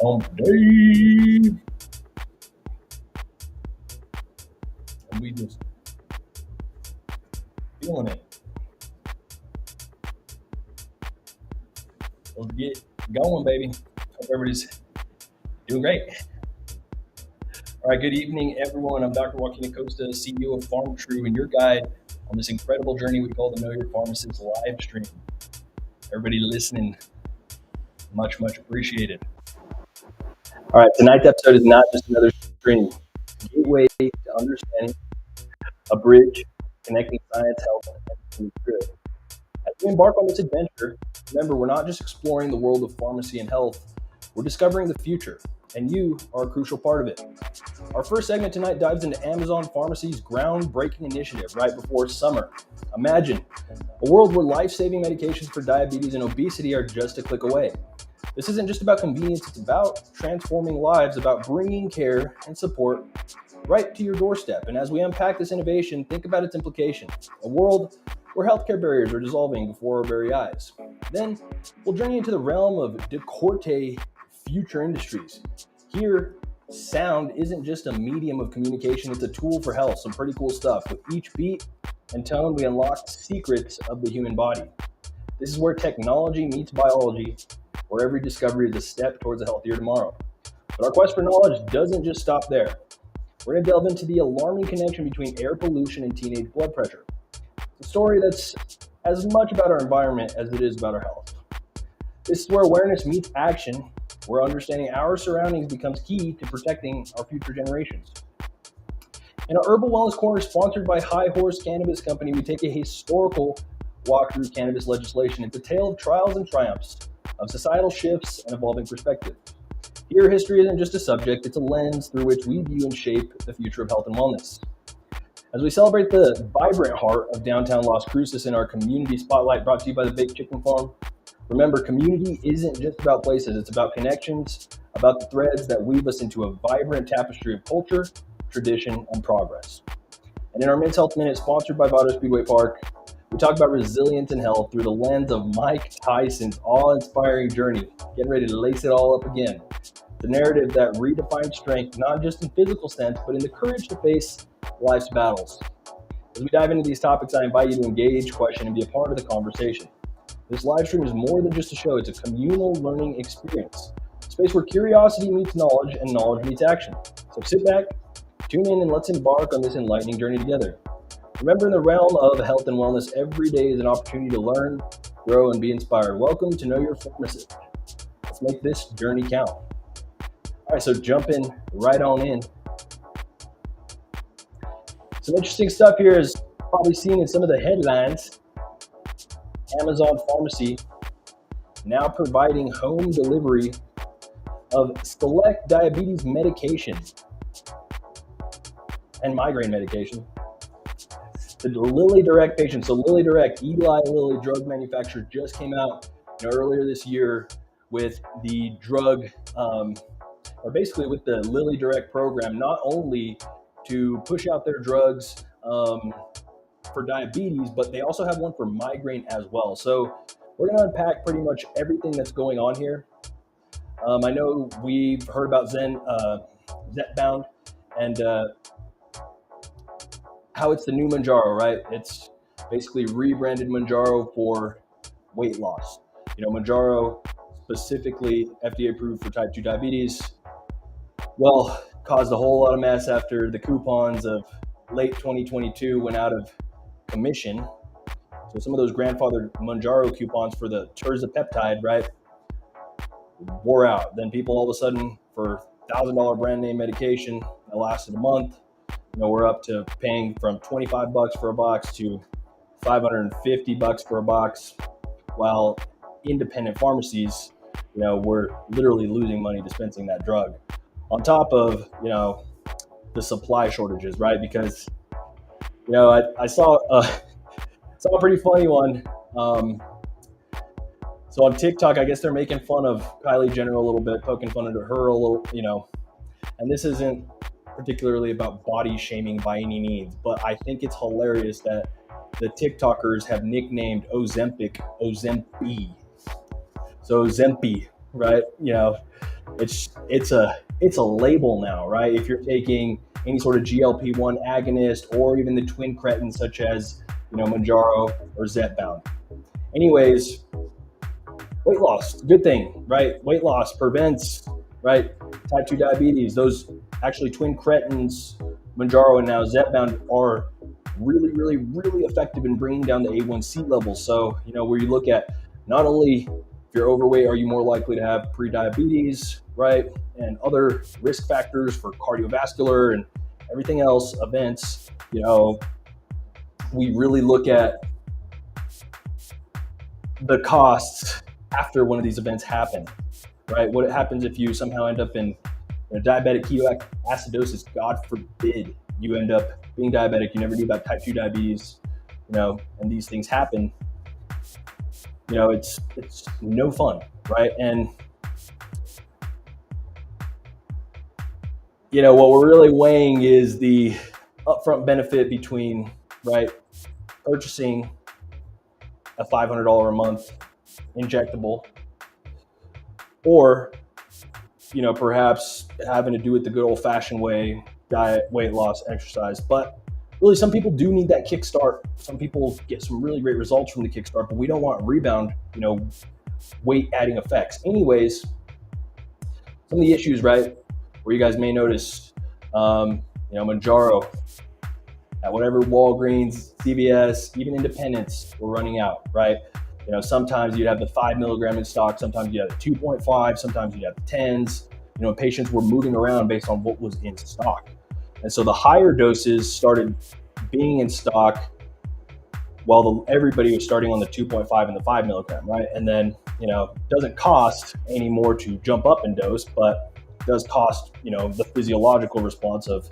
Unveil. And we just feeling it. Let's get going, baby. Hope everybody's doing great. All right, good evening, everyone. I'm Dr. Joaquin Acosta, CEO of Pharmtrue, and your guide on this incredible journey we call the Know Your Pharmacist live stream. Everybody listening, much appreciated. All right, tonight's episode is not just another stream. It's a gateway to understanding, a bridge connecting science, health, and good. As we embark on this adventure, remember, we're not just exploring the world of pharmacy and health, we're discovering the future, and you are a crucial part of it. Our first segment tonight dives into Amazon Pharmacy's groundbreaking initiative right before summer. Imagine a world where life-saving medications for diabetes and obesity are just a click away. This isn't just about convenience, it's about transforming lives, about bringing care and support right to your doorstep. And as we unpack this innovation, think about its implications. A world where healthcare barriers are dissolving before our very eyes. Then we'll journey into the realm of Decorte Future Industries. Here, sound isn't just a medium of communication, it's a tool for health. Some pretty cool stuff. With each beat and tone, we unlock secrets of the human body. This is where technology meets biology, where every discovery is a step towards a healthier tomorrow. But our quest for knowledge doesn't just stop there. We're going to delve into the alarming connection between air pollution and teenage blood pressure. It's a story that's as much about our environment as it is about our health. This is where awareness meets action, where understanding our surroundings becomes key to protecting our future generations. In our Herbal Wellness Corner, sponsored by Horse Cannabis Co, we take a historical walk through cannabis legislation. It's a tale of trials and triumphs, of societal shifts and evolving perspective. Here, history isn't just a subject, it's a lens through which we view and shape the future of health and wellness. As we celebrate the vibrant heart of downtown Las Cruces in our community spotlight brought to you by the Baked Chicken Farm, remember, community isn't just about places, it's about connections, about the threads that weave us into a vibrant tapestry of culture, tradition, and progress. And in our Men's Health Minute, sponsored by Vado Speedway Park, we talk about resilience and health through the lens of Mike Tyson's awe-inspiring journey, getting ready to lace it all up again. The narrative that redefines strength, not just in physical sense, but in the courage to face life's battles. As we dive into these topics, I invite you to engage, question, and be a part of the conversation. This live stream is more than just a show, it's a communal learning experience. A space where curiosity meets knowledge and knowledge meets action. So sit back, tune in, and let's embark on this enlightening journey together. Remember, in the realm of health and wellness, every day is an opportunity to learn, grow, and be inspired. Welcome to Know Your Pharmacist. Let's make this journey count. All right, so jumping right on in. Some interesting stuff here is probably seen in some of the headlines. Amazon Pharmacy now providing home delivery of select diabetes medication and migraine medication. The Lilly Direct patient. So Lilly Direct, Eli Lilly drug manufacturer, just came out earlier this year with the drug, or basically with the Lilly Direct program, not only to push out their drugs for diabetes, but they also have one for migraine as well. So we're going to unpack pretty much everything that's going on here. I know we've heard about Zepbound and how it's the new Mounjaro, right? It's basically rebranded Mounjaro for weight loss. Mounjaro, specifically FDA approved for type 2 diabetes, well, caused a whole lot of mess after the coupons of late 2022 went out of commission. So some of those grandfathered Mounjaro coupons for the terzepatide, right, wore out. Then people all of a sudden, for $1,000 brand name medication that lasted a month, we're up to paying from $25 for a box to $550 for a box, while independent pharmacies, we're literally losing money dispensing that drug. On top of, the supply shortages, right? Because, I saw a pretty funny one. So on TikTok, I guess they're making fun of Kylie Jenner a little bit, poking fun at her a little, and this isn't particularly about body shaming by any means, but I think it's hilarious that the TikTokers have nicknamed Ozempic Ozempi. So Ozempi, right? It's a label now, right? If you're taking any sort of GLP-1 agonist or even the twin cretins such as Mounjaro or Zepbound. Anyways, weight loss, good thing, right? Weight loss prevents, right, type 2 diabetes. Those actually twin cretins, Mounjaro and now Zepbound, are really, really, really effective in bringing down the A1C levels. So, where you look at not only if you're overweight, are you more likely to have pre-diabetes, right, and other risk factors for cardiovascular and everything else events, we really look at the costs after one of these events happen, right? What happens if you somehow end up in diabetic ketoacidosis? God forbid you end up being diabetic. You never knew about type 2 diabetes, and these things happen. It's no fun, right? And what we're really weighing is the upfront benefit between, right, purchasing a $500 a month injectable, or perhaps having to do it the good old-fashioned way: diet, weight loss, exercise. But really, some people do need that kickstart. Some people get some really great results from the kickstart, but we don't want rebound, weight-adding effects. Anyways, some of the issues, right, where you guys may notice, Mounjaro at whatever Walgreens, CVS, even independents were running out, right? Sometimes you'd have the 5 milligram in stock, sometimes you have the 2.5, sometimes you have the 10s. Patients were moving around based on what was in stock. And so the higher doses started being in stock while everybody was starting on the 2.5 and the 5 milligram, right? And then, it doesn't cost anymore to jump up in dose, but it does cost, the physiological response of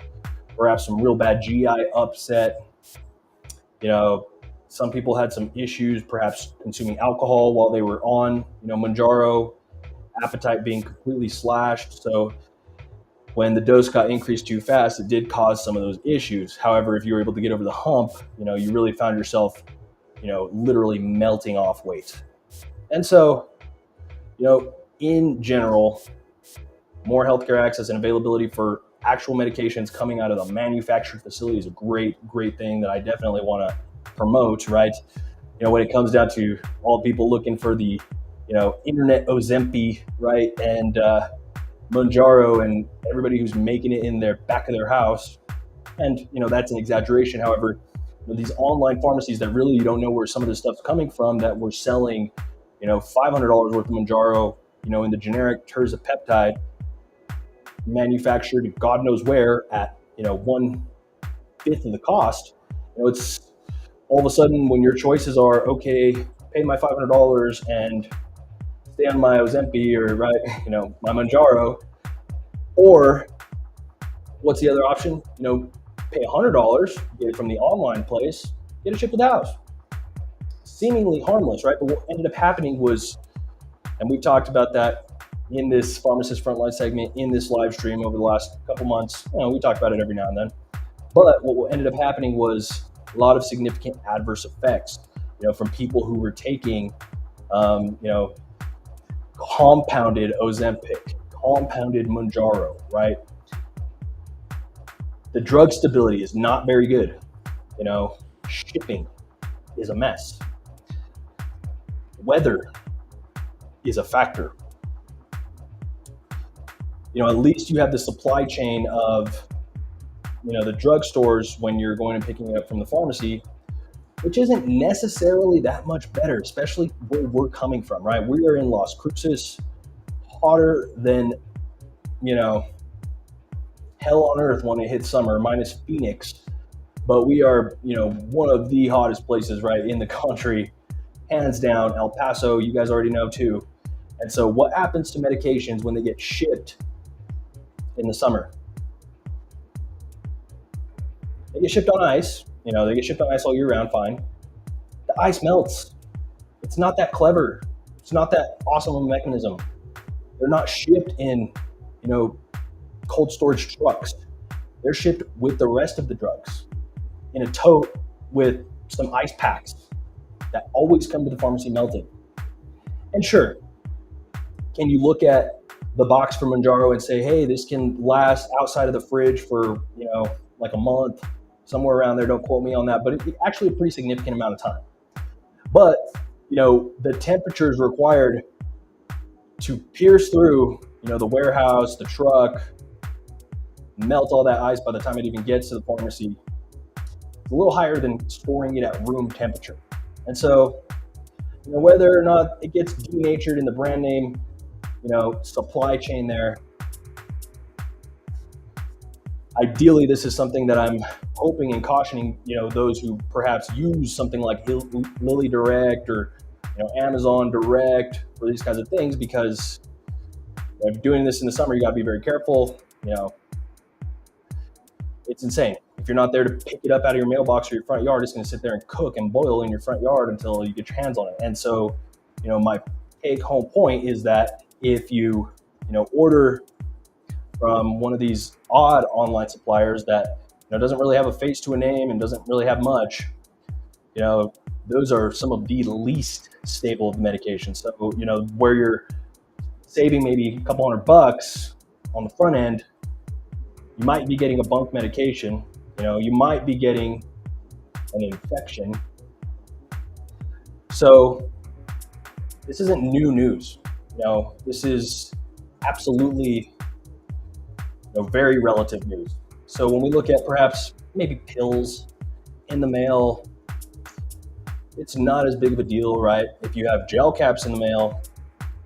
perhaps some real bad GI upset. Some people had some issues, perhaps consuming alcohol while they were on, Mounjaro, appetite being completely slashed. So when the dose got increased too fast, it did cause some of those issues. However, if you were able to get over the hump, you really found yourself, literally melting off weight. And so, in general, more healthcare access and availability for actual medications coming out of the manufactured facility is a great, great thing that I definitely want to promote, right? When it comes down to all people looking for the, internet Ozempic, right, and Mounjaro, and everybody who's making it in their back of their house, and that's an exaggeration. However, these online pharmacies that really you don't know where some of this stuff's coming from, that were selling, $500 worth of Mounjaro, in the generic terzepatide, manufactured God knows where at 1/5 of the cost. It's all of a sudden when your choices are, okay, pay my $500 and stay on my Ozempic, or right, my Mounjaro, or what's the other option? Pay $100, get it from the online place, get it shipped to the house. Seemingly harmless, right? But what ended up happening was, and we talked about that in this Pharmacist Frontline segment in this live stream over the last couple months. We talk about it every now and then. But what ended up happening was a lot of significant adverse effects, from people who were taking, compounded Ozempic, compounded Mounjaro, right? The drug stability is not very good. Shipping is a mess. Weather is a factor. At least you have the supply chain of, the drugstores when you're going and picking it up from the pharmacy, which isn't necessarily that much better, especially where we're coming from, right? We are in Las Cruces, hotter than, hell on earth when it hits summer, minus Phoenix. But we are, one of the hottest places, right, in the country, hands down. El Paso, you guys already know too. And so what happens to medications when they get shipped in the summer? They get shipped on ice. They get shipped on ice all year round, fine. The ice melts. It's not that clever. It's not that awesome of a mechanism. They're not shipped in, cold storage trucks. They're shipped with the rest of the drugs in a tote with some ice packs that always come to the pharmacy melted. And sure, can you look at the box from Manjaro and say, hey, this can last outside of the fridge for, like a month, somewhere around there. Don't quote me on that, but it's actually a pretty significant amount of time. But, the temperatures required to pierce through, the warehouse, the truck, melt all that ice by the time it even gets to the pharmacy, it's a little higher than storing it at room temperature. And so, whether or not it gets denatured in the brand name, supply chain there, ideally, this is something that I'm hoping and cautioning, those who perhaps use something like Lilly Direct or, Amazon Direct for these kinds of things, because if doing this in the summer, you got to be very careful. It's insane. If you're not there to pick it up out of your mailbox or your front yard, it's going to sit there and cook and boil in your front yard until you get your hands on it. And so, my take home point is that if you, order from one of these odd online suppliers that doesn't really have a face to a name and doesn't really have much, those are some of the least stable of the medications. So, where you're saving maybe a couple $100 on the front end, you might be getting a bunk medication, you might be getting an infection. So this isn't new news. This is absolutely very relative news. So when we look at perhaps maybe pills in the mail, it's not as big of a deal, right? If you have gel caps in the mail,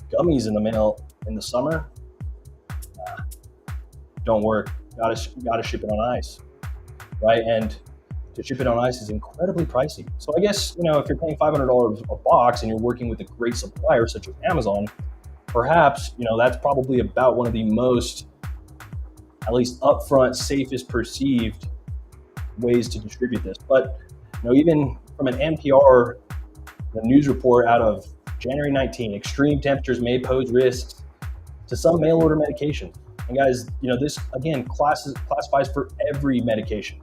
gummies in the mail in the summer, don't work. Got to ship it on ice, right? And to ship it on ice is incredibly pricey. So I guess, if you're paying $500 a box and you're working with a great supplier such as Amazon, perhaps, that's probably about one of the most, at least upfront, safest perceived ways to distribute this. But, even from an NPR news report out of January 19, extreme temperatures may pose risks to some mail order medications. And guys, this again classifies for every medication.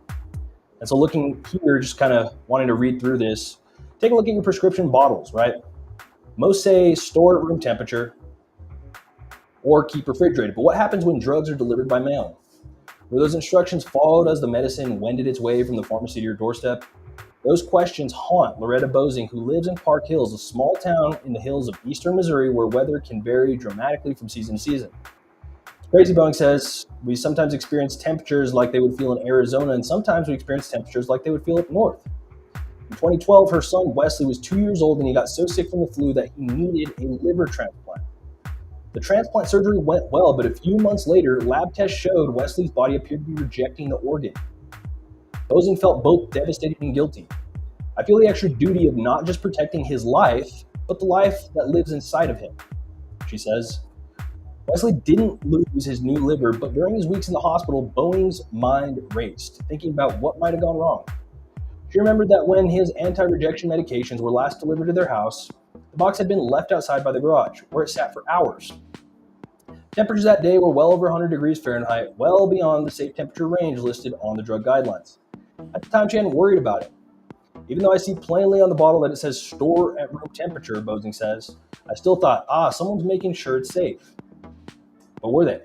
And so looking here, just kind of wanting to read through this, take a look at your prescription bottles, right? Most say store at room temperature or keep refrigerated. But what happens when drugs are delivered by mail? Were those instructions followed as the medicine wended its way from the pharmacy to your doorstep? Those questions haunt Loretta Bosing, who lives in Park Hills, a small town in the hills of eastern Missouri where weather can vary dramatically from season to season. Crazy Boeing says, we sometimes experience temperatures like they would feel in Arizona, and sometimes we experience temperatures like they would feel up north. In 2012, her son Wesley was 2 years old and he got so sick from the flu that he needed a liver transplant. The transplant surgery went well, but a few months later, lab tests showed Wesley's body appeared to be rejecting the organ. Bosing felt both devastated and guilty. I feel the extra duty of not just protecting his life, but the life that lives inside of him, she says. Wesley didn't lose his new liver, but during his weeks in the hospital, Boeing's mind raced, thinking about what might have gone wrong. She remembered that when his anti-rejection medications were last delivered to their house, the box had been left outside by the garage, where it sat for hours. Temperatures that day were well over 100 degrees Fahrenheit, well beyond the safe temperature range listed on the drug guidelines. At the time, she hadn't worried about it. Even though I see plainly on the bottle that it says store at room temperature, Bosing says, I still thought, someone's making sure it's safe. But were they?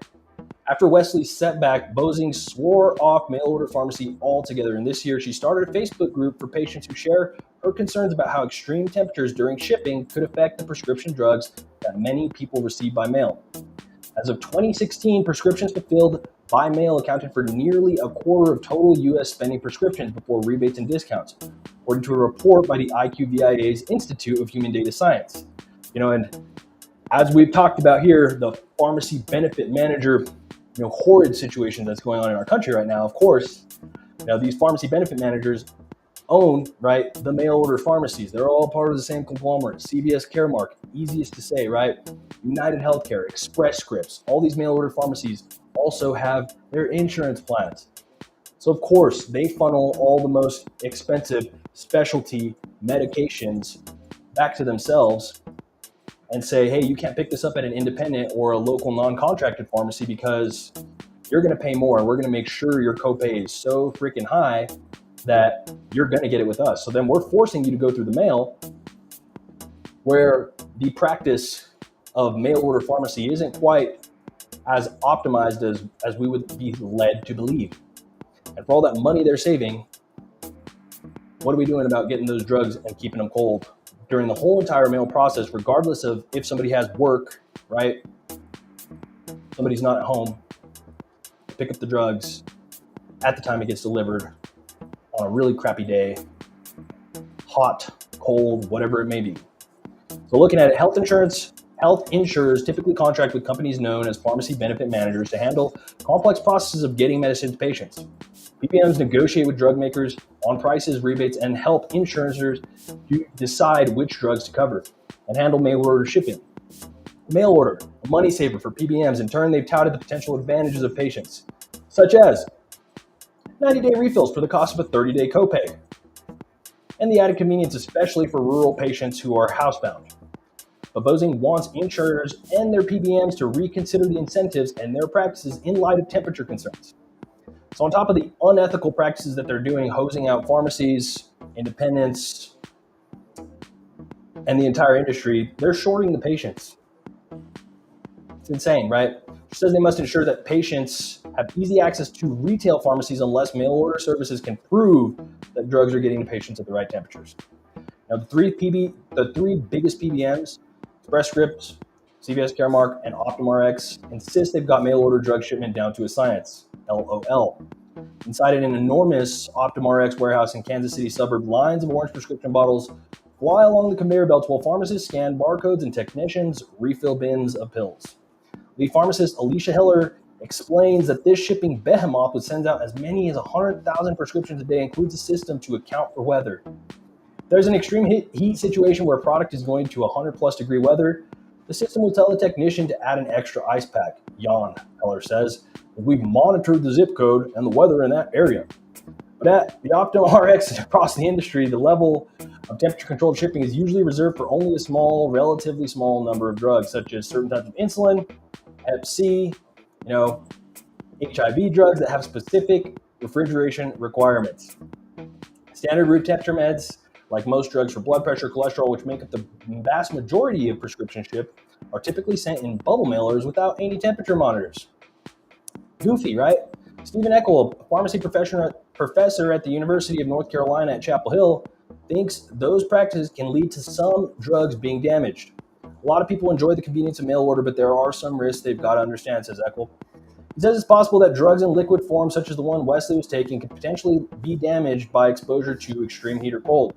After Wesley's setback, Bosing swore off mail order pharmacy altogether, and this year she started a Facebook group for patients who share her concerns about how extreme temperatures during shipping could affect the prescription drugs that many people receive by mail. As of 2016, prescriptions fulfilled by mail accounted for nearly a quarter of total U.S. spending prescriptions before rebates and discounts, according to a report by the IQVIA's Institute of Human Data Science. And as we've talked about here, the pharmacy benefit manager, horrid situation that's going on in our country right now. Of course, these pharmacy benefit managers own, right, the mail order pharmacies. They're all part of the same conglomerate. CVS Caremark, easiest to say, right? United Healthcare, Express Scripts, all these mail order pharmacies also have their insurance plans. So of course, they funnel all the most expensive specialty medications back to themselves and say, hey, you can't pick this up at an independent or a local non-contracted pharmacy because you're going to pay more. We're going to make sure your copay is so freaking high that you're going to get it with us. So then we're forcing you to go through the mail, where the practice of mail order pharmacy isn't quite as optimized as we would be led to believe. And for all that money they're saving, what are we doing about getting those drugs and keeping them cold during the whole entire mail process, regardless of if somebody has work, right? Somebody's not at home, pick up the drugs at the time it gets delivered on a really crappy day, hot, cold, whatever it may be. So looking at it, health insurers typically contract with companies known as pharmacy benefit managers to handle complex processes of getting medicine to patients. PBMs negotiate with drug makers on prices, rebates, and help insurers to decide which drugs to cover and handle mail order shipping. Mail order, a money saver for PBMs. In turn, they've touted the potential advantages of patients, such as 90-day refills for the cost of a 30-day copay, and the added convenience, especially for rural patients who are housebound. But Bozing wants insurers and their PBMs to reconsider the incentives and their practices in light of temperature concerns. So on top of the unethical practices that they're doing, hosing out pharmacies, independents, and the entire industry, they're shorting the patients. It's insane, right? It says they must ensure that patients have easy access to retail pharmacies unless mail order services can prove that drugs are getting to patients at the right temperatures. Now, the three biggest PBMs, Express Scripts, CVS Caremark, and OptumRx, insist they've got mail order drug shipment down to a science, LOL. Inside an enormous OptumRx warehouse in Kansas City suburb, lines of orange prescription bottles fly along the conveyor belts while pharmacists scan barcodes and technicians refill bins of pills. Lead pharmacist Alicia Hiller explains that this shipping behemoth, which sends out as many as 100,000 prescriptions a day, includes a system to account for weather. There's an extreme heat situation where a product is going to 100 plus degree weather. The system will tell the technician to add an extra ice pack. Yawn, Heller says. We've monitored the zip code and the weather in that area. But at the OptumRx and across the industry, the level of temperature-controlled shipping is usually reserved for only a relatively small number of drugs, such as certain types of insulin, Hep C, HIV drugs that have specific refrigeration requirements. Standard room temperature meds, like most drugs for blood pressure, cholesterol, which make up the vast majority of prescriptions shipped, are typically sent in bubble mailers without any temperature monitors. Goofy, right? Stephen Eckel, a pharmacy professor at the University of North Carolina at Chapel Hill, thinks those practices can lead to some drugs being damaged. A lot of people enjoy the convenience of mail order, but there are some risks they've got to understand, says Eckel. He says it's possible that drugs in liquid form, such as the one Wesley was taking, could potentially be damaged by exposure to extreme heat or cold.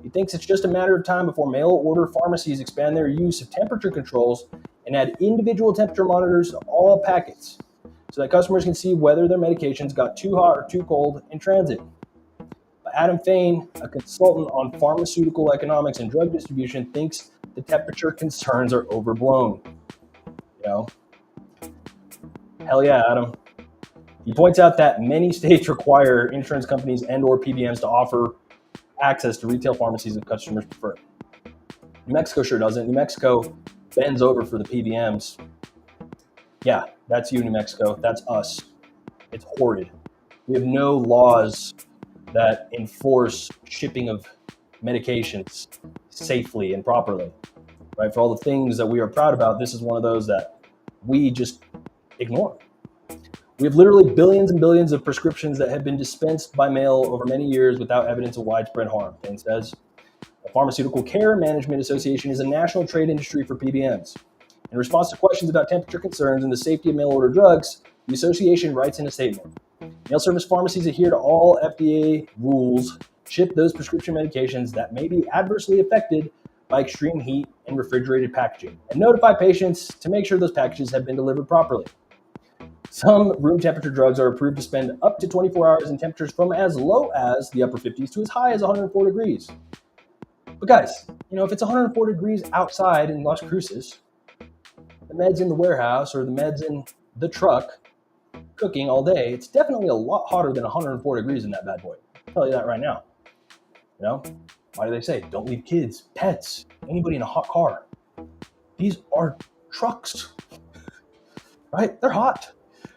He thinks it's just a matter of time before mail order pharmacies expand their use of temperature controls and add individual temperature monitors to all packets so that customers can see whether their medications got too hot or too cold in transit. But Adam Fain, a consultant on pharmaceutical economics and drug distribution, thinks the temperature concerns are overblown. Hell yeah, Adam. He points out that many states require insurance companies and or PBMs to offer access to retail pharmacies if customers prefer. New Mexico sure doesn't. New Mexico bends over for the PBMs. Yeah, that's you, New Mexico. That's us. It's horrid. We have no laws that enforce shipping of medications safely and properly, right? For all the things that we are proud about, this is one of those that we just ignore. We have literally billions and billions of prescriptions that have been dispensed by mail over many years without evidence of widespread harm, Fain says. The Pharmaceutical Care Management Association is a national trade industry for PBMs. In response to questions about temperature concerns and the safety of mail-order drugs, the association writes in a statement, mail service pharmacies adhere to all FDA rules, ship those prescription medications that may be adversely affected by extreme heat and refrigerated packaging, and notify patients to make sure those packages have been delivered properly. Some room temperature drugs are approved to spend up to 24 hours in temperatures from as low as the upper 50s to as high as 104 degrees. But guys, if it's 104 degrees outside in Las Cruces, the meds in the warehouse or the meds in the truck cooking all day, it's definitely a lot hotter than 104 degrees in that bad boy. I'll tell you that right now. Why do they say don't leave kids, pets, anybody in a hot car? These are trucks, right? They're hot.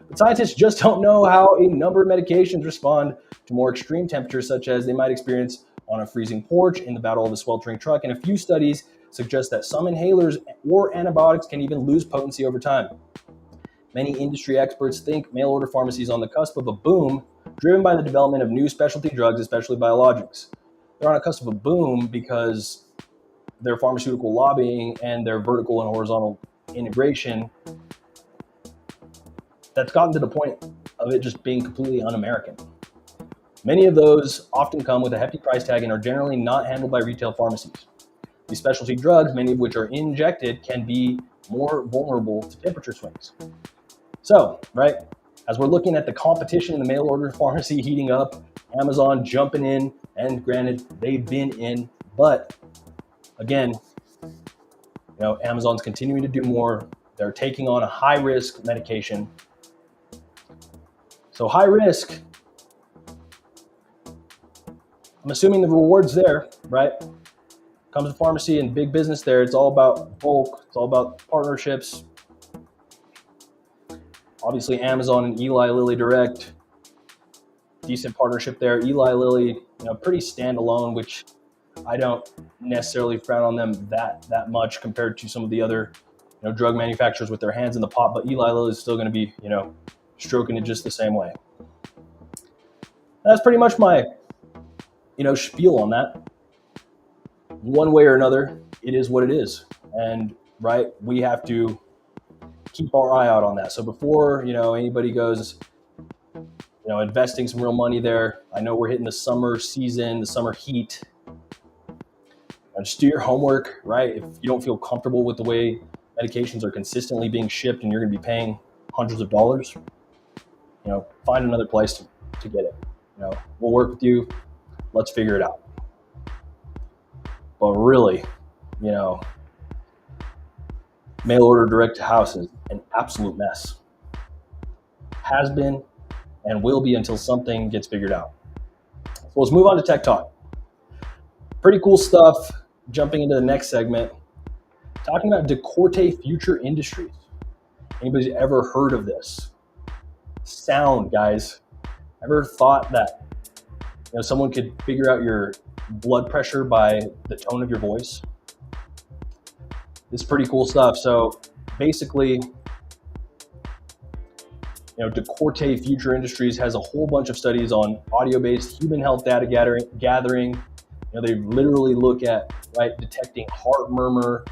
But scientists just don't know how a number of medications respond to more extreme temperatures, such as they might experience on a freezing porch, in the battle of a sweltering truck, and a few studies suggests that some inhalers or antibiotics can even lose potency over time. Many industry experts think mail-order pharmacy is on the cusp of a boom, driven by the development of new specialty drugs, especially biologics. They're on a cusp of a boom because their pharmaceutical lobbying and their vertical and horizontal integration that's gotten to the point of it just being completely un-American. Many of those often come with a hefty price tag and are generally not handled by retail pharmacies. These specialty drugs, many of which are injected, can be more vulnerable to temperature swings. So, right, as we're looking at the competition in the mail order pharmacy heating up, Amazon jumping in, and granted, they've been in, but again, Amazon's continuing to do more. They're taking on a high risk medication. So high risk, I'm assuming the reward's there, right? Comes to pharmacy and big business there. It's all about bulk. It's all about partnerships. Obviously, Amazon and Eli Lilly Direct, decent partnership there. Eli Lilly, pretty standalone, which I don't necessarily frown on them that much compared to some of the other, drug manufacturers with their hands in the pot. But Eli Lilly is still going to be, stroking it just the same way. That's pretty much my, spiel on that. One way or another, it is what it is, and right, we have to keep our eye out on that. So before anybody goes investing some real money there, I know we're hitting the summer season, the summer heat. Just do your homework, right? If you don't feel comfortable with the way medications are consistently being shipped and you're going to be paying hundreds of dollars, find another place to get it. We'll work with you. Let's figure it out. But really, mail order direct to house is an absolute mess. Has been and will be until something gets figured out. So let's move on to Tech Talk. Pretty cool stuff. Jumping into the next segment, talking about Decorte Future Industries. Anybody's ever heard of this? Sound, guys. Ever thought that someone could figure out your blood pressure by the tone of your voice? It's pretty cool stuff. So basically, Decorte Future Industries has a whole bunch of studies on audio-based human health data gathering. They literally look at detecting heart murmur,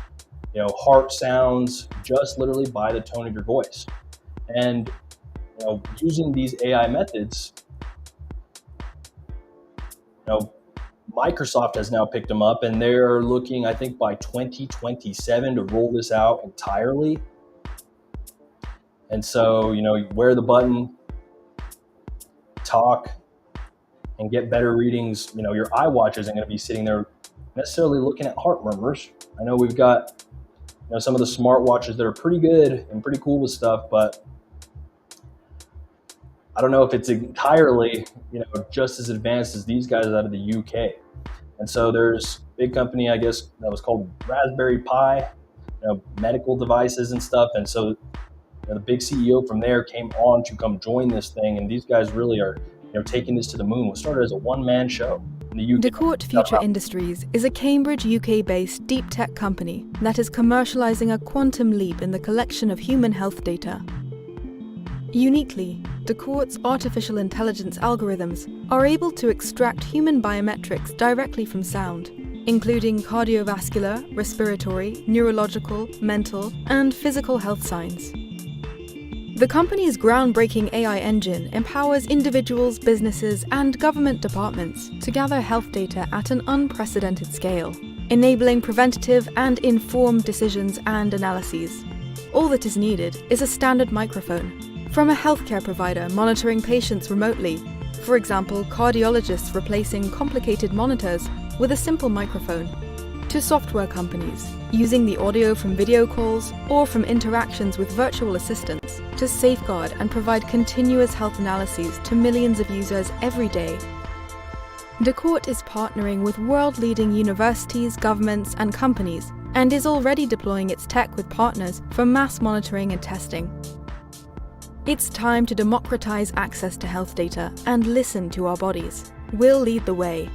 heart sounds, just literally by the tone of your voice. And using these AI methods, Microsoft has now picked them up, and they're looking, I think, by 2027 to roll this out entirely. And so, you wear the button, talk, and get better readings. Your iWatch isn't going to be sitting there necessarily looking at heart murmurs. I know we've got, some of the smart watches that are pretty good and pretty cool with stuff, but I don't know if it's entirely, just as advanced as these guys out of the UK. And so there's a big company, I guess, that was called Raspberry Pi, medical devices and stuff. And so the big CEO from there came on to come join this thing. And these guys really are, taking this to the moon. It started as a one-man show in the UK. Decorte Future Industries is a Cambridge, UK-based deep tech company that is commercializing a quantum leap in the collection of human health data. Uniquely, Decorte's artificial intelligence algorithms are able to extract human biometrics directly from sound, including cardiovascular, respiratory, neurological, mental, and physical health signs. The company's groundbreaking AI engine empowers individuals, businesses, and government departments to gather health data at an unprecedented scale, enabling preventative and informed decisions and analyses. All that is needed is a standard microphone. From a healthcare provider monitoring patients remotely, for example, cardiologists replacing complicated monitors with a simple microphone, to software companies using the audio from video calls or from interactions with virtual assistants to safeguard and provide continuous health analyses to millions of users every day. Decorte is partnering with world-leading universities, governments, and companies, and is already deploying its tech with partners for mass monitoring and testing. It's time to democratize access to health data and listen to our bodies. We'll lead the way.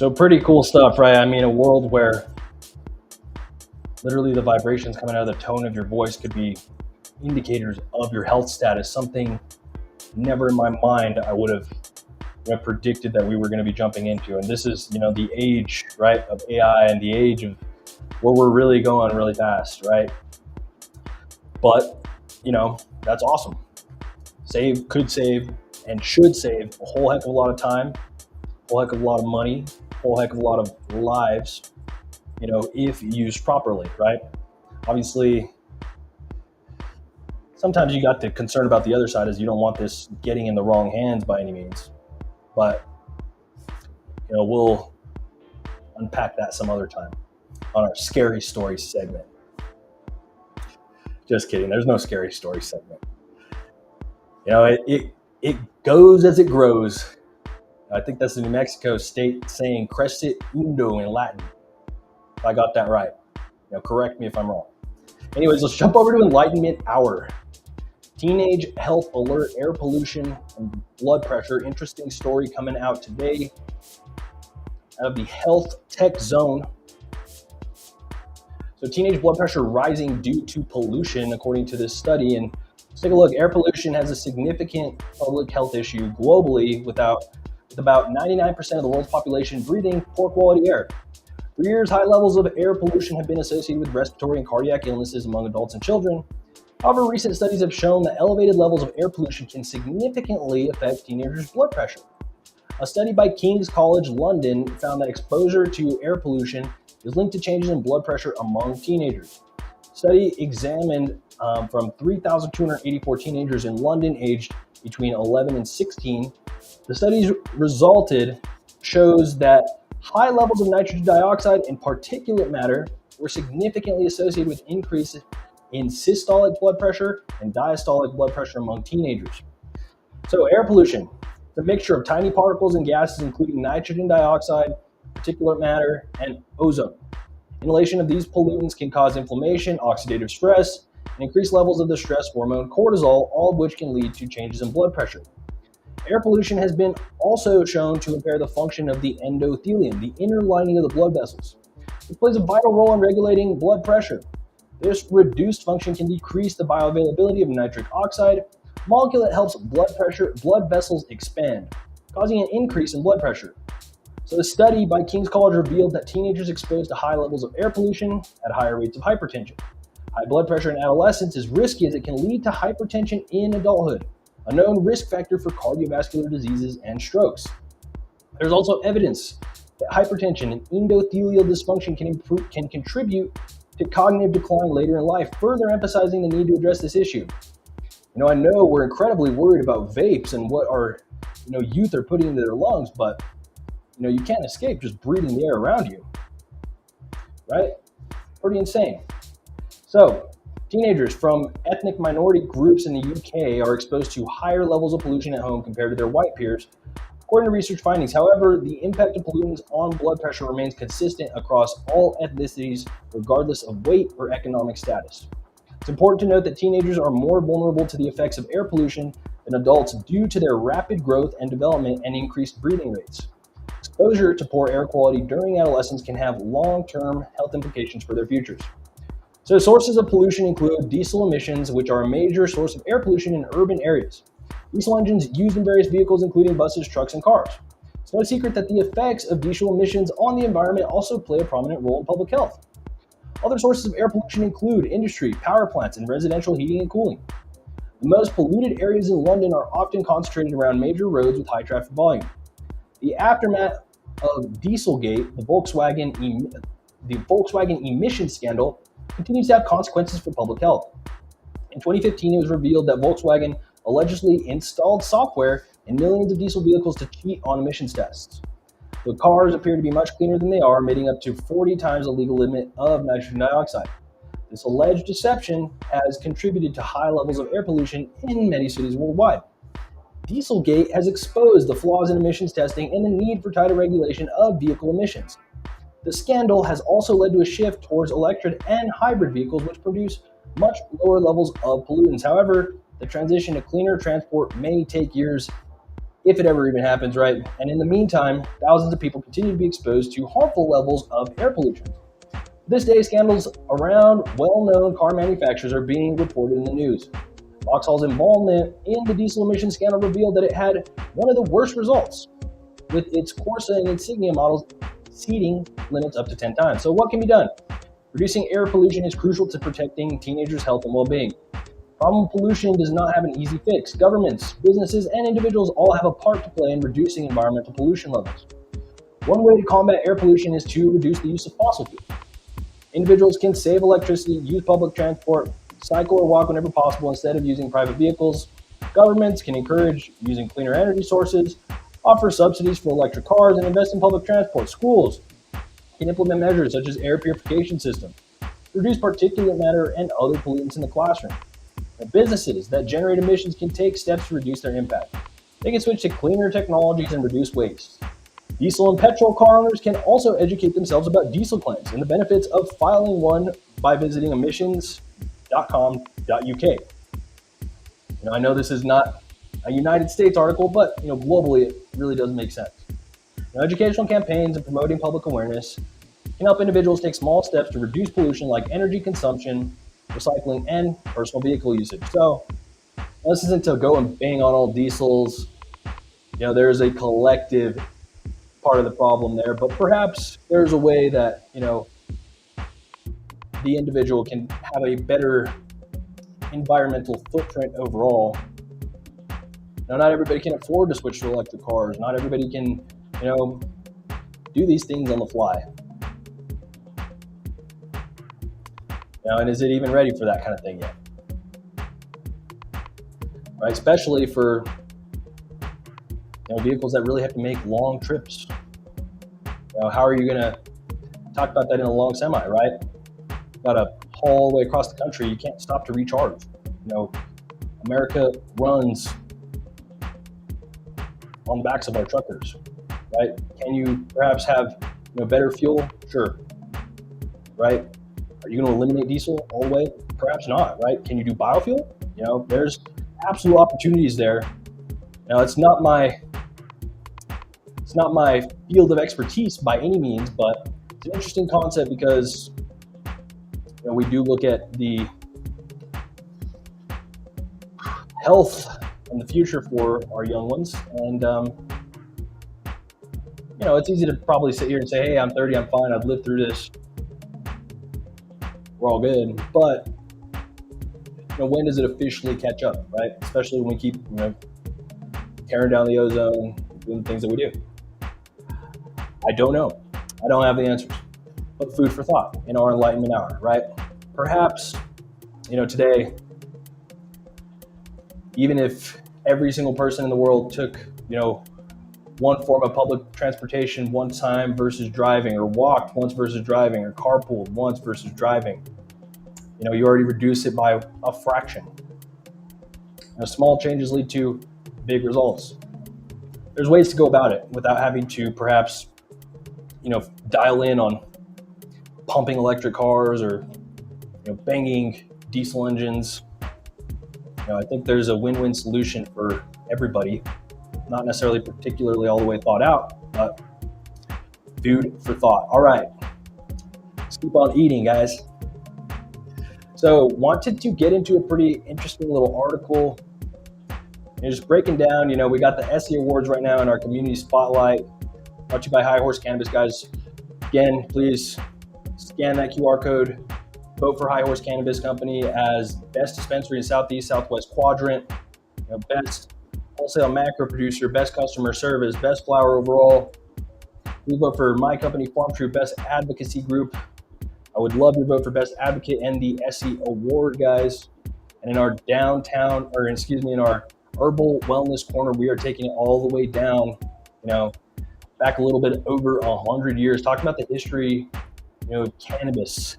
So pretty cool stuff, right? I mean, a world where literally the vibrations coming out of the tone of your voice could be indicators of your health status, something never in my mind I would have predicted that we were going to be jumping into. And this is, the age, right, of AI and the age of where we're really going really fast, right? But, that's awesome. Could save, and should save a whole heck of a lot of time, a whole heck of a lot of money, a whole heck of a lot of lives, if used properly, right? Obviously, sometimes you got the concern about the other side is you don't want this getting in the wrong hands by any means. But, we'll unpack that some other time on our scary story segment. Just kidding. There's no scary story segment. It goes as it grows. I think that's the New Mexico state saying crescit undo in Latin. If I got that right. Correct me if I'm wrong. Anyways, let's jump over to Enlightenment Hour. Teenage health alert, air pollution, and blood pressure. Interesting story coming out today out of the health tech zone. So teenage blood pressure rising due to pollution, according to this study. And let's take a look. Air pollution has a significant public health issue globally with about 99% of the world's population breathing poor quality air. For years, high levels of air pollution have been associated with respiratory and cardiac illnesses among adults and children. However, recent studies have shown that elevated levels of air pollution can significantly affect teenagers' blood pressure. A study by King's College London found that exposure to air pollution is linked to changes in blood pressure among teenagers. The study examined from 3,284 teenagers in London aged between 11 and 16. The study's resulted shows that high levels of nitrogen dioxide and particulate matter were significantly associated with increases in systolic blood pressure and diastolic blood pressure among teenagers. So air pollution, it's a mixture of tiny particles and gases including nitrogen dioxide, particulate matter, and ozone. Inhalation of these pollutants can cause inflammation, oxidative stress, and increased levels of the stress hormone cortisol, all of which can lead to changes in blood pressure. Air pollution has been also shown to impair the function of the endothelium, the inner lining of the blood vessels. It plays a vital role in regulating blood pressure. This reduced function can decrease the bioavailability of nitric oxide, a molecule that helps blood vessels expand, causing an increase in blood pressure. So the study by King's College revealed that teenagers exposed to high levels of air pollution had higher rates of hypertension. High blood pressure in adolescence is risky as it can lead to hypertension in adulthood, a known risk factor for cardiovascular diseases and strokes. There's also evidence that hypertension and endothelial dysfunction can contribute to cognitive decline later in life, further emphasizing the need to address this issue. I know we're incredibly worried about vapes and what our youth are putting into their lungs, but you can't escape just breathing the air around you, right? Pretty insane. So teenagers from ethnic minority groups in the UK are exposed to higher levels of pollution at home compared to their white peers, according to research findings. However, the impact of pollutants on blood pressure remains consistent across all ethnicities, regardless of weight or economic status. It's important to note that teenagers are more vulnerable to the effects of air pollution than adults due to their rapid growth and development and increased breathing rates. Exposure to poor air quality during adolescence can have long-term health implications for their futures. So sources of pollution include diesel emissions, which are a major source of air pollution in urban areas. Diesel engines used in various vehicles, including buses, trucks, and cars. It's no secret that the effects of diesel emissions on the environment also play a prominent role in public health. Other sources of air pollution include industry, power plants, and residential heating and cooling. The most polluted areas in London are often concentrated around major roads with high traffic volume. The aftermath of Dieselgate, the Volkswagen emission scandal, continues to have consequences for public health. In 2015, it was revealed that Volkswagen allegedly installed software in millions of diesel vehicles to cheat on emissions tests. The cars appear to be much cleaner than they are, emitting up to 40 times the legal limit of nitrogen dioxide. This alleged deception has contributed to high levels of air pollution in many cities worldwide. Dieselgate has exposed the flaws in emissions testing and the need for tighter regulation of vehicle emissions. The scandal has also led to a shift towards electric and hybrid vehicles, which produce much lower levels of pollutants. However, the transition to cleaner transport may take years if it ever even happens, right? And in the meantime, thousands of people continue to be exposed to harmful levels of air pollution. This day, scandals around well-known car manufacturers are being reported in the news. Vauxhall's involvement in the diesel emission scandal revealed that it had one of the worst results, with its Corsa and Insignia models exceeding limits up to 10 times. So what can be done? Reducing air pollution is crucial to protecting teenagers' health and well-being. Problem pollution does not have an easy fix. Governments, businesses, and individuals all have a part to play in reducing environmental pollution levels. One way to combat air pollution is to reduce the use of fossil fuels. Individuals can save electricity, use public transport, cycle or walk whenever possible instead of using private vehicles. Governments can encourage using cleaner energy sources, offer subsidies for electric cars, and invest in public transport. Schools can implement measures such as air purification systems, reduce particulate matter and other pollutants in the classroom. And businesses that generate emissions can take steps to reduce their impact. They can switch to cleaner technologies and reduce waste. Diesel and petrol car owners can also educate themselves about diesel claims and the benefits of filing one by visiting emissions.com.uk. I know this is not a United States article, but globally it really does make sense. Educational campaigns and promoting public awareness can help individuals take small steps to reduce pollution like energy consumption, recycling, and personal vehicle usage. So this isn't to go and bang on all diesels. There's a collective part of the problem there, but perhaps there's a way that the individual can have a better environmental footprint overall. Not everybody can afford to switch to electric cars. Not everybody can do these things on the fly. And is it even ready for that kind of thing yet? Right, especially for vehicles that really have to make long trips. How are you going to talk about that in a long semi, right? Got to haul all the way across the country. You can't stop to recharge. America runs on the backs of our truckers, right? Can you perhaps have better fuel? Sure, right? Are you going to eliminate diesel all the way? Perhaps not, right? Can you do biofuel? There's absolute opportunities there. It's not my field of expertise by any means, but it's an interesting concept because we do look at the health and the future for our young ones, and it's easy to probably sit here and say, hey, I'm 30, I'm fine, I've lived through this, we're all good. But when does it officially catch up, right? Especially when we keep tearing down the ozone, doing the things that we do. I don't know. I don't have the answers. But food for thought in our Enlightenment Hour, right? Perhaps, today, even if every single person in the world took, one form of public transportation one time versus driving, or walked once versus driving, or carpooled once versus driving, you already reduce it by a fraction. Small changes lead to big results. There's ways to go about it without having to perhaps, dial in on pumping electric cars or, banging diesel engines. I think there's a win-win solution for everybody, not necessarily particularly all the way thought out, but food for thought. All right, let's keep on eating, guys. So wanted to get into a pretty interesting little article. Just breaking down, we got the SE Awards right now in our community spotlight, brought to you by Horse Cannabis, guys. Again, please scan that QR code. Vote for Horse Cannabis Company as best dispensary in Southeast, Southwest quadrant, best wholesale macro producer, best customer service, best flower overall. Please vote for my company, Pharmtrue, best advocacy group. I would love your vote for best advocate and the SE Award, guys. And in our in our herbal wellness corner, we are taking it all the way down, back a little bit over 100 years, talking about the history, cannabis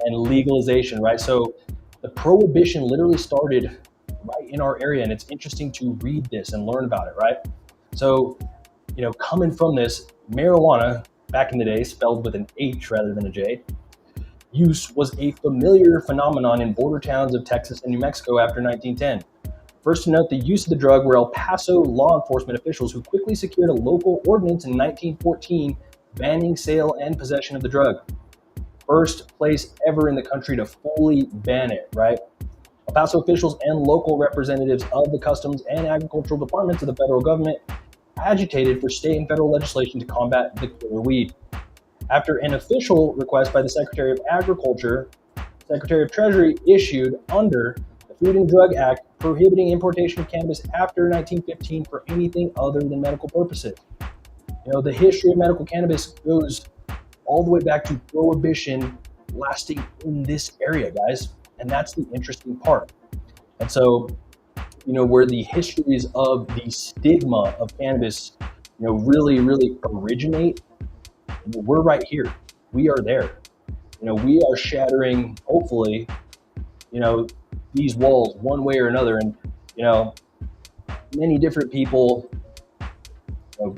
and legalization, right? So the prohibition literally started right in our area, and it's interesting to read this and learn about it, right? So, coming from this, marijuana back in the day, spelled with an H rather than a J, use was a familiar phenomenon in border towns of Texas and New Mexico after 1910. First to note the use of the drug were El Paso law enforcement officials who quickly secured a local ordinance in 1914 banning sale and possession of the drug. First place ever in the country to fully ban it, right? El Paso officials and local representatives of the customs and agricultural departments of the federal government agitated for state and federal legislation to combat the killer weed. After an official request by the Secretary of Agriculture, Secretary of Treasury issued under the Food and Drug Act prohibiting importation of cannabis after 1915 for anything other than medical purposes. You know, the history of medical cannabis goes all the way back to prohibition lasting in this area, guys. And that's the interesting part. And so, you know, where the histories of the stigma of cannabis, you know, really originate, we're right here. We are there. You know, we are shattering, hopefully, you know, these walls one way or another. And, you know, many different people, you know,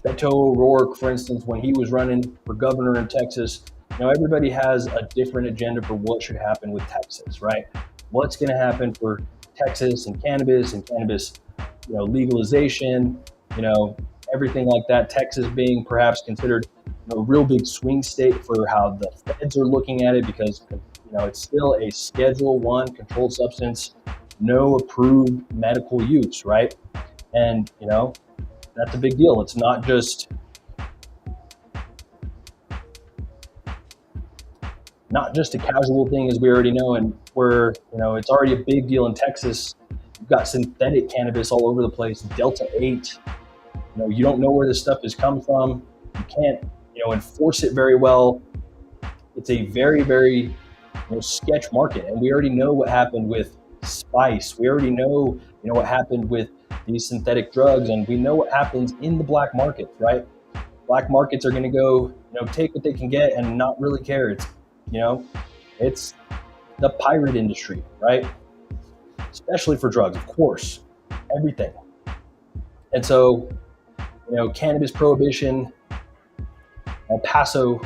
Beto O'Rourke, for instance, when he was running for governor in Texas, you know, everybody has a different agenda for what should happen with Texas, right? What's going to happen for Texas and cannabis, you know, legalization, you know, everything like that. Texas being perhaps considered a real big swing state for how the feds are looking at it because, you know, it's still a Schedule I controlled substance, no approved medical use, right? And, you know, that's a big deal. It's not just a casual thing, as we already know, and where, you know, it's already a big deal in Texas. You've got synthetic cannabis all over the place, Delta 8. You know, you don't know where this stuff has come from. You can't, you know, enforce it very well. It's a very, you know, sketch market, and we already know what happened with spice. We already know, you know, what happened with these synthetic drugs, and we know what happens in the black markets, right? Black markets are going to go, you know, take what they can get and not really care. It's, you know, it's the pirate industry, right? Especially for drugs, of course, everything. And so, you know, cannabis prohibition, El Paso,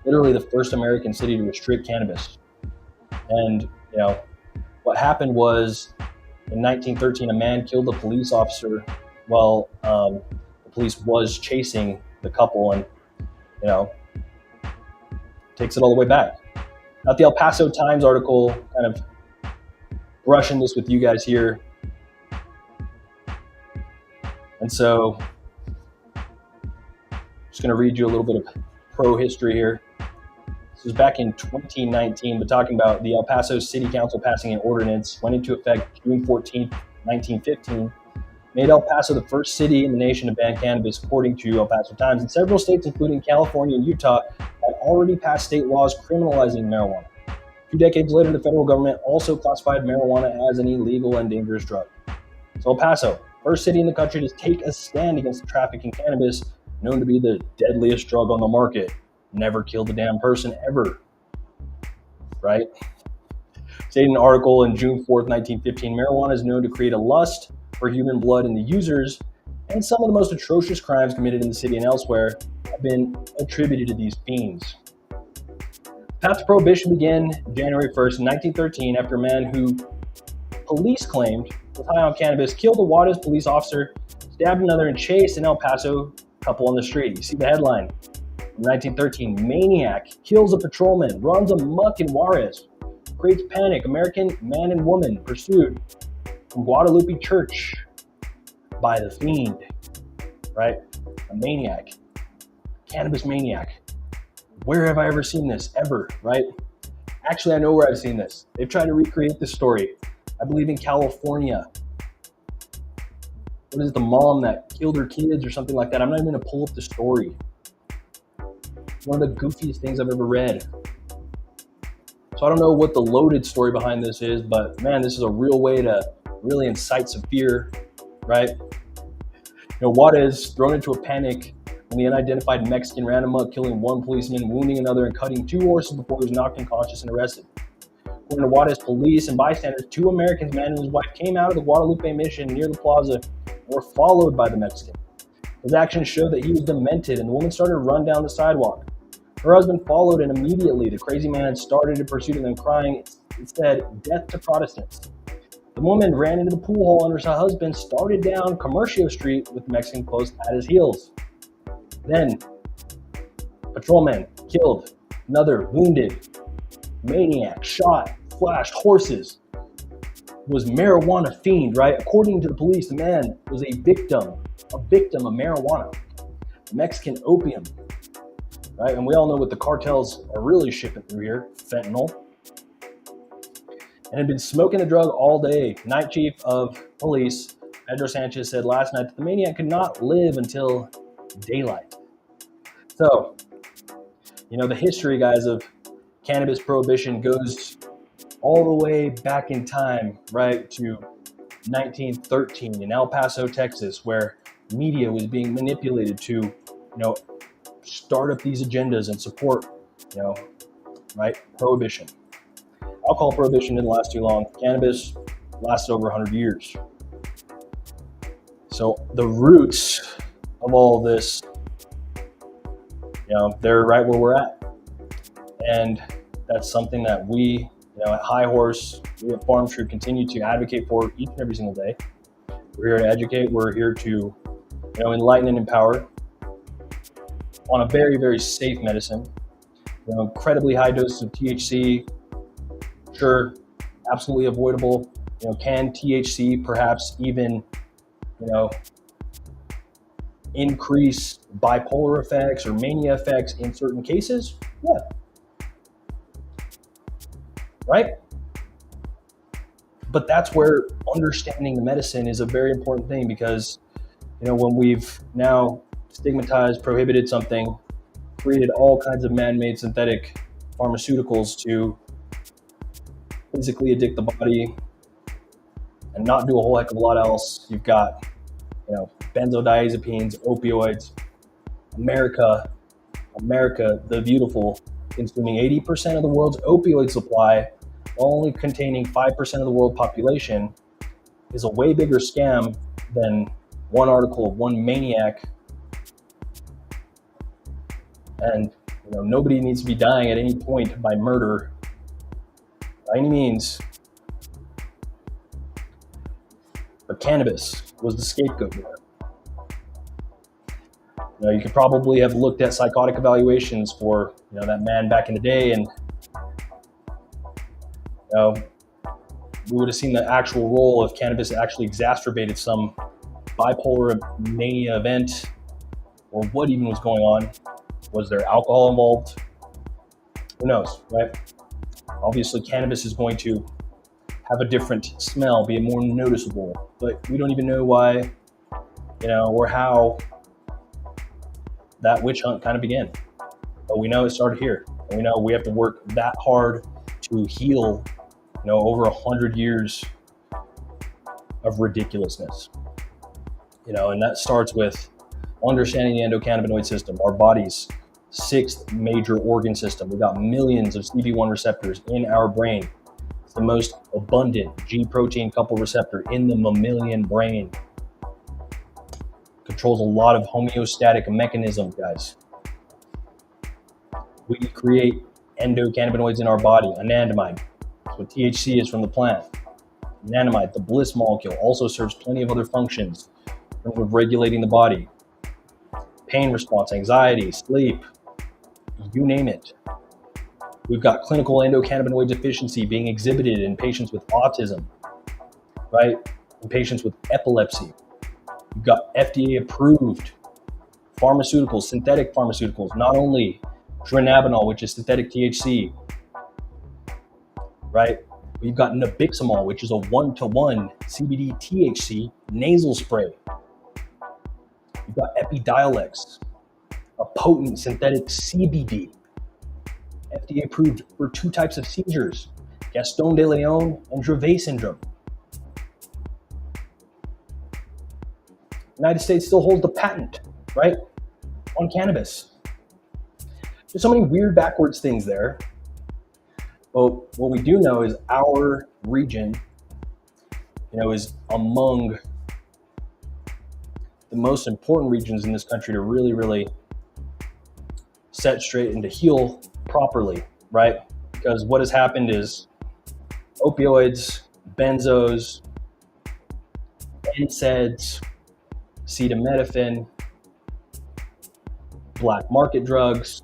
literally the first American city to restrict cannabis. And, you know, what happened was in 1913, a man killed a police officer while the police was chasing the couple, and, you know, takes it all the way back. Now, the El Paso Times article, kind of brushing this with you guys here. And so, just going to read you a little bit of pro history here. This was back in 2019, but talking about the El Paso City Council passing an ordinance, went into effect June 14th, 1915, made El Paso the first city in the nation to ban cannabis, according to El Paso Times. And several states, including California and Utah, had already passed state laws criminalizing marijuana. 2 decades later, the federal government also classified marijuana as an illegal and dangerous drug. So El Paso, first city in the country to take a stand against the trafficking cannabis, known to be the deadliest drug on the market. Never killed a damn person ever, right? Stated in an article in June 4th, 1915, marijuana is known to create a lust for human blood in the users, and some of the most atrocious crimes committed in the city and elsewhere have been attributed to these fiends. The path to prohibition began January 1st, 1913, after a man who police claimed was high on cannabis killed a Juarez police officer, stabbed another, and chased an El Paso couple on the street. You see the headline. In 1913, maniac kills a patrolman, runs amok in Juarez, creates panic. American man and woman pursued from Guadalupe Church by the fiend, right? A maniac, cannabis maniac. Where have I ever seen this? Ever, right? Actually, I know where I've seen this. They've tried to recreate this story. I believe in California. What is it, the mom that killed her kids or something like that? I'm not even going to pull up the story. One of the goofiest things I've ever read. So I don't know what the loaded story behind this is, but man, this is a real way to really incite some fear, right? You know, Juarez thrown into a panic when the unidentified Mexican ran amok, killing one policeman, wounding another, and cutting 2 horses before he was knocked unconscious and arrested. According to Juarez police and bystanders, 2 Americans, man and his wife, came out of the Guadalupe mission near the plaza and were followed by the Mexican. His actions showed that he was demented, and the woman started to run down the sidewalk. Her husband followed, and immediately the crazy man started to pursue them, crying, it said, "Death to Protestants." The woman ran into the pool hall and her husband started down Comercio Street with Mexican clothes at his heels. Then, patrolman killed, another wounded, maniac shot, flashed horses, was marijuana fiend, right? According to the police, the man was a victim of marijuana, Mexican opium, right? And we all know what the cartels are really shipping through here, fentanyl. And had been smoking the drug all day. Night Chief of Police, Pedro Sanchez, said last night that the maniac could not live until daylight. So, the history, guys, of cannabis prohibition goes all the way back in time, right, to 1913 in El Paso, Texas, where media was being manipulated to, start up these agendas and support, right, prohibition. Alcohol prohibition didn't last too long. Cannabis lasted over 100 years. So the roots of all this, they're right where we're at. And that's something that we, at High Horse, we at Pharmtrue continue to advocate for each and every single day. We're here to educate. We're here to, enlighten and empower on a very, very safe medicine. Incredibly high doses of THC. Sure, absolutely avoidable. Can THC perhaps even, increase bipolar effects or mania effects in certain cases? Yeah. Right? But that's where understanding the medicine is a very important thing, because, when we've now stigmatized, prohibited something, created all kinds of man-made synthetic pharmaceuticals to physically addict the body and not do a whole heck of a lot else. You've got, benzodiazepines, opioids. America, the beautiful, consuming 80% of the world's opioid supply, only containing 5% of the world population, is a way bigger scam than one article of one maniac. And nobody needs to be dying at any point by murder by any means. But cannabis was the scapegoat here. You could probably have looked at psychotic evaluations for that man back in the day, and we would have seen the actual role if cannabis actually exacerbated some bipolar mania event, or what even was going on. Was there alcohol involved? Who knows, right? Obviously, cannabis is going to have a different smell, be more noticeable, but we don't even know why, or how that witch hunt kind of began. But we know it started here. And we know we have to work that hard to heal, over 100 years of ridiculousness. And that starts with understanding the endocannabinoid system, our body's sixth major organ system. We've got millions of CB1 receptors in our brain. It's the most abundant G protein coupled receptor in the mammalian brain. Controls a lot of homeostatic mechanisms, guys. We create endocannabinoids in our body. Anandamide, that's what THC is from the plant. Anandamide, the bliss molecule, also serves plenty of other functions in terms of regulating the body. Pain response, anxiety, sleep, you name it. We've got clinical endocannabinoid deficiency being exhibited in patients with autism, right? In patients with epilepsy. You've got FDA approved pharmaceuticals, synthetic pharmaceuticals, not only dronabinol, which is synthetic THC, right? We've got nabiximols, which is a 1-to-1 CBD THC nasal spray. You've got Epidiolex, a potent synthetic CBD, FDA approved for 2 types of seizures, Gaston de Leon and Dravet syndrome. The United States still holds the patent, right, on cannabis. There's so many weird backwards things there. But what we do know is our region, is among the most important regions in this country to really, really set straight and to heal properly, right? Because what has happened is opioids benzos, NSAIDs, acetaminophen, black market drugs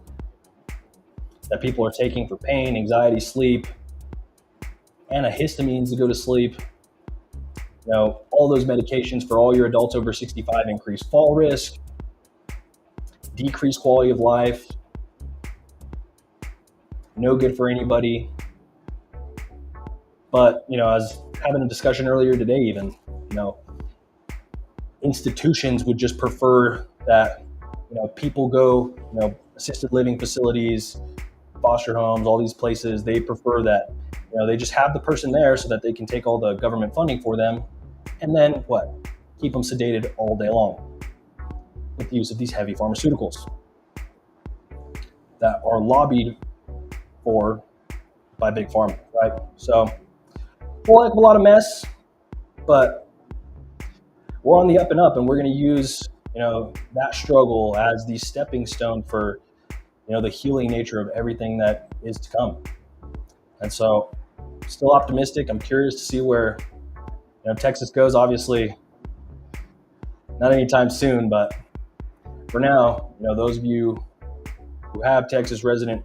that people are taking for pain, anxiety, sleep, antihistamines to go to sleep. All those medications for all your adults over 65 increase fall risk, decrease quality of life, no good for anybody. But, I was having a discussion earlier today even, institutions would just prefer that, people go, assisted living facilities, foster homes, all these places, they prefer that, they just have the person there so that they can take all the government funding for them and then what? Keep them sedated all day long with the use of these heavy pharmaceuticals that are lobbied for by big pharma, right? So we'll have a lot of mess, but we're on the up and up, and we're going to use, that struggle as the stepping stone for, the healing nature of everything that is to come. And so still optimistic. I'm curious to see where, Texas goes. Obviously not anytime soon, but for now, those of you who have Texas resident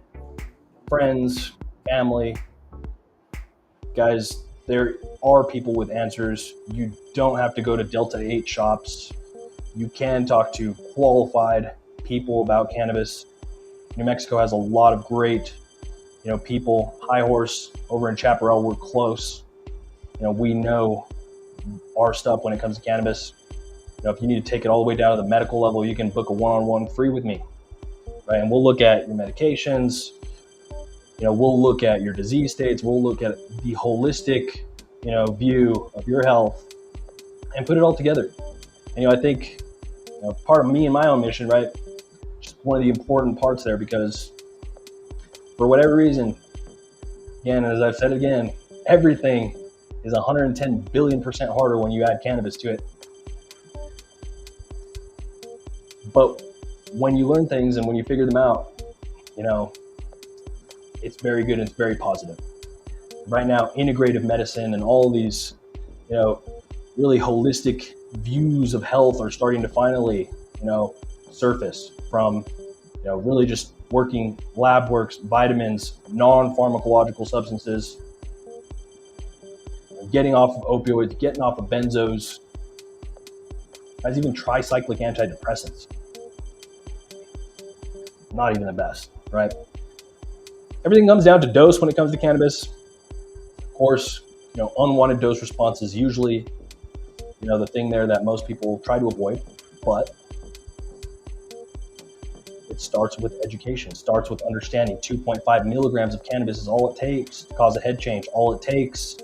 friends, family, guys, there are people with answers. You don't have to go to Delta 8 shops. You can talk to qualified people about cannabis. New Mexico has a lot of great, people. High Horse over in Chaparral, we're close. We know our stuff when it comes to cannabis. If you need to take it all the way down to the medical level, you can book a one-on-one free with me, right? And we'll look at your medications. We'll look at your disease states. We'll look at the holistic, view of your health and put it all together. And, I think, part of me and my own mission, right? Just one of the important parts there, because for whatever reason, again, as I've said again, everything is 110 billion% harder when you add cannabis to it. But when you learn things and when you figure them out, it's very good and it's very positive. Right now, integrative medicine and all these, really holistic views of health are starting to finally, surface from, really just working lab works, vitamins, non-pharmacological substances, getting off of opioids, getting off of benzos, guys, even tricyclic antidepressants. Not even the best, right? Everything comes down to dose when it comes to cannabis. Of course, unwanted dose response is usually, the thing there that most people try to avoid, but it starts with education, starts with understanding 2.5 milligrams of cannabis is all it takes to cause a head change, all it takes,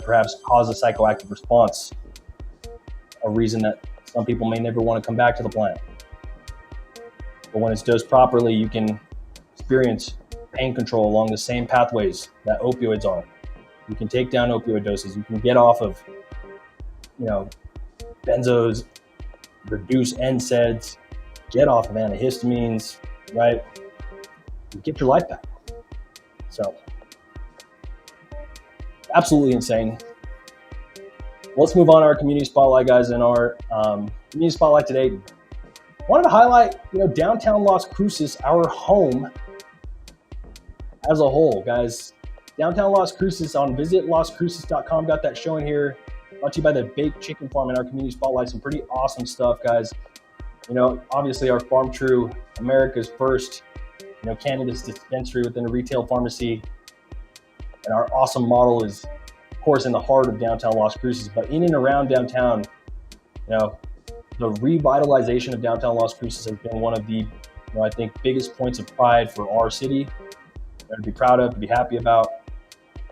perhaps cause a psychoactive response, a reason that some people may never want to come back to the plant. But when it's dosed properly, you can experience pain control along the same pathways that opioids are. You can take down opioid doses. You can get off of, benzos, reduce NSAIDs, get off of antihistamines, right? You get your life back. So, absolutely insane. Let's move on to our community spotlight, guys. In our community spotlight today, wanted to highlight, downtown Las Cruces, our home as a whole, guys. Downtown Las Cruces on visitlascruces.com. Got that showing here. Brought to you by the Baked Chicken Farm in our community spotlight. Some pretty awesome stuff, guys. Obviously our Pharmtrue, America's first, cannabis dispensary within a retail pharmacy. And our awesome model is, of course, in the heart of downtown Las Cruces, but in and around downtown, the revitalization of downtown Las Cruces has been one of the, I think, biggest points of pride for our city. To be proud of, to be happy about.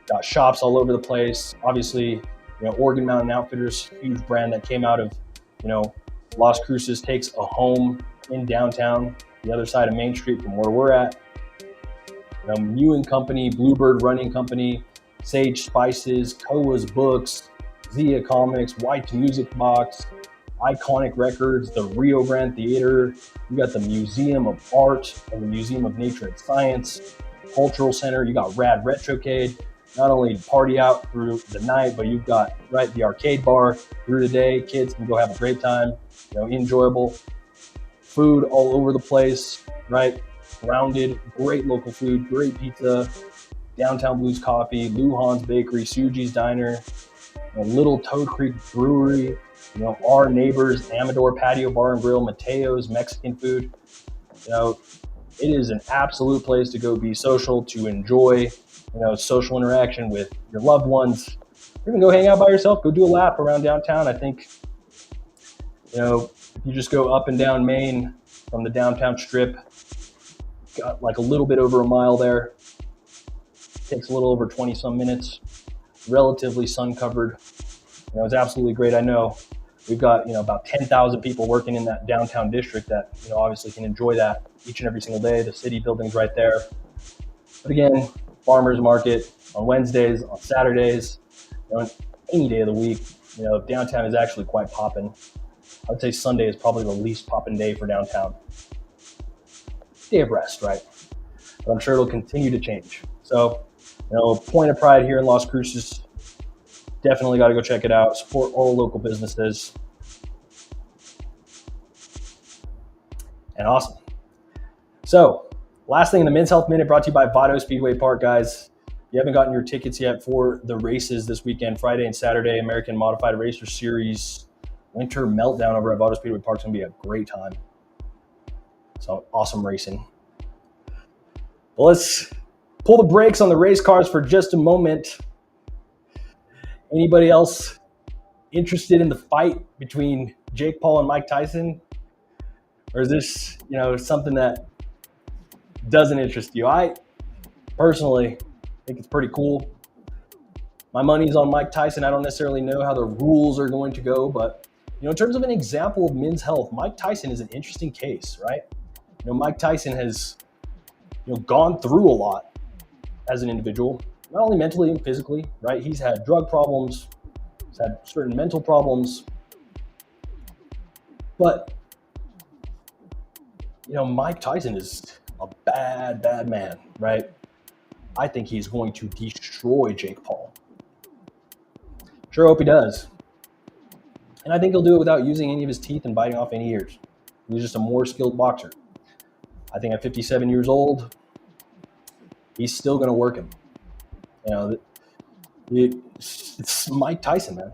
Got shops all over the place. Obviously, Oregon Mountain Outfitters, huge brand that came out of, Las Cruces, takes a home in downtown, the other side of Main Street from where we're at. Mew and Company, Bluebird Running Company, Sage Spices, Koa's Books, Zia Comics, White Music Box, Iconic Records, the Rio Grande Theater. You got the Museum of Art and the Museum of Nature and Science, Cultural Center. You got Rad Retrocade. not only party out through the night, but you've got the arcade bar through the day. Kids can go have a great time, enjoyable food all over the place, right? Grounded, great local food, great pizza, Downtown Blues Coffee, Luhan's Bakery, Suji's Diner, Little Toad Creek Brewery, our neighbors, Amador Patio Bar and Grill, Mateo's Mexican food. It is an absolute place to go be social, to enjoy, social interaction with your loved ones. You can go hang out by yourself, go do a lap around downtown. I think, if you just go up and down Main from the downtown strip, got like a little bit over a mile there. Takes a little over 20 some minutes, relatively sun covered. It's absolutely great. I know we've got, about 10,000 people working in that downtown district that, obviously can enjoy that each and every single day. The city building's right there. But again, farmers market on Wednesdays, on Saturdays, any day of the week, downtown is actually quite popping. I'd say Sunday is probably the least popping day for downtown. Day of rest, right? But I'm sure it'll continue to change. So, point of pride here in Las Cruces. Definitely got to go check it out. Support all local businesses. And awesome. So, last thing in the Men's Health Minute brought to you by Vado Speedway Park, guys. If you haven't gotten your tickets yet for the races this weekend, Friday and Saturday, American Modified Racer Series Winter Meltdown over at Vado Speedway Park is going to be a great time. So, awesome racing. Well, let's pull the brakes on the race cars for just a moment. Anybody else interested in the fight between Jake Paul and Mike Tyson? Or is this, something that doesn't interest you? I personally think it's pretty cool. My money's on Mike Tyson. I don't necessarily know how the rules are going to go, but, in terms of an example of men's health, Mike Tyson is an interesting case, right? Mike Tyson has, gone through a lot as an individual, not only mentally and physically, right? He's had drug problems, he's had certain mental problems, but, Mike Tyson is a bad man, right? I think he's going to destroy Jake Paul. Sure hope he does. And I think he'll do it without using any of his teeth and biting off any ears. He's just a more skilled boxer. I think at 57 years old, he's still going to work him. It's Mike Tyson, man,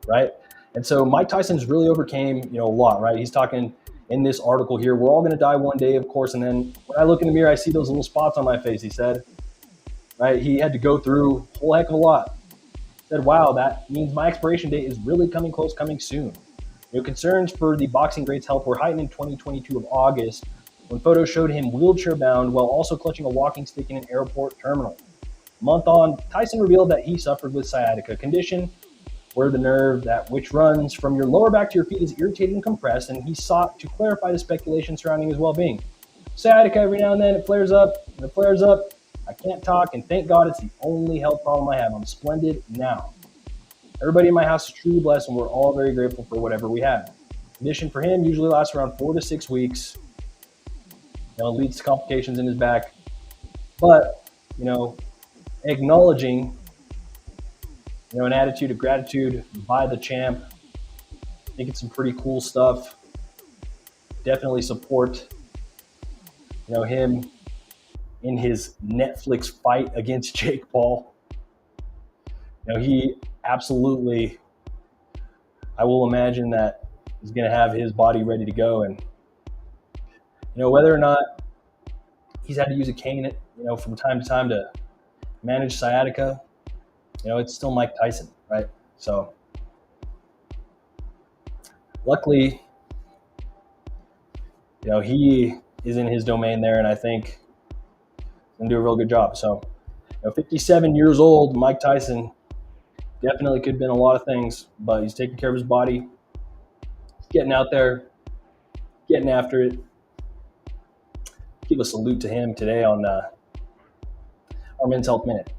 right? And so Mike Tyson's really overcame, a lot, right? He's talking in this article here, we're all going to die one day, of course. And then when I look in the mirror, I see those little spots on my face, he said, right? He had to go through a whole heck of a lot. He said, wow, that means my expiration date is really coming close, coming soon. Concerns for the boxing great's health were heightened in 2022 of August when photos showed him wheelchair-bound while also clutching a walking stick in an airport terminal. A month on, Tyson revealed that he suffered with sciatica, a condition where the nerve which runs from your lower back to your feet is irritated and compressed, and he sought to clarify the speculation surrounding his well-being. Sciatica, every now and then, it flares up, and it flares up. I can't talk, and thank God it's the only health problem I have. I'm splendid now. Everybody in my house is truly blessed, and we're all very grateful for whatever we have. The condition for him usually lasts around 4 to 6 weeks. It leads to complications in his back. But, acknowledging, an attitude of gratitude by the champ. I think it's some pretty cool stuff. Definitely support, him in his Netflix fight against Jake Paul. He absolutely, I will imagine that he's going to have his body ready to go. And, whether or not he's had to use a cane, from time to time to manage sciatica, it's still Mike Tyson, right? So luckily, he is in his domain there, and I think he's going to do a real good job. So, 57 years old, Mike Tyson definitely could have been a lot of things, but he's taking care of his body. He's getting out there, getting after it. Give a salute to him today on our Men's Health Minute.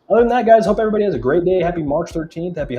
Other than that, guys, hope everybody has a great day. Happy March 13th. Happy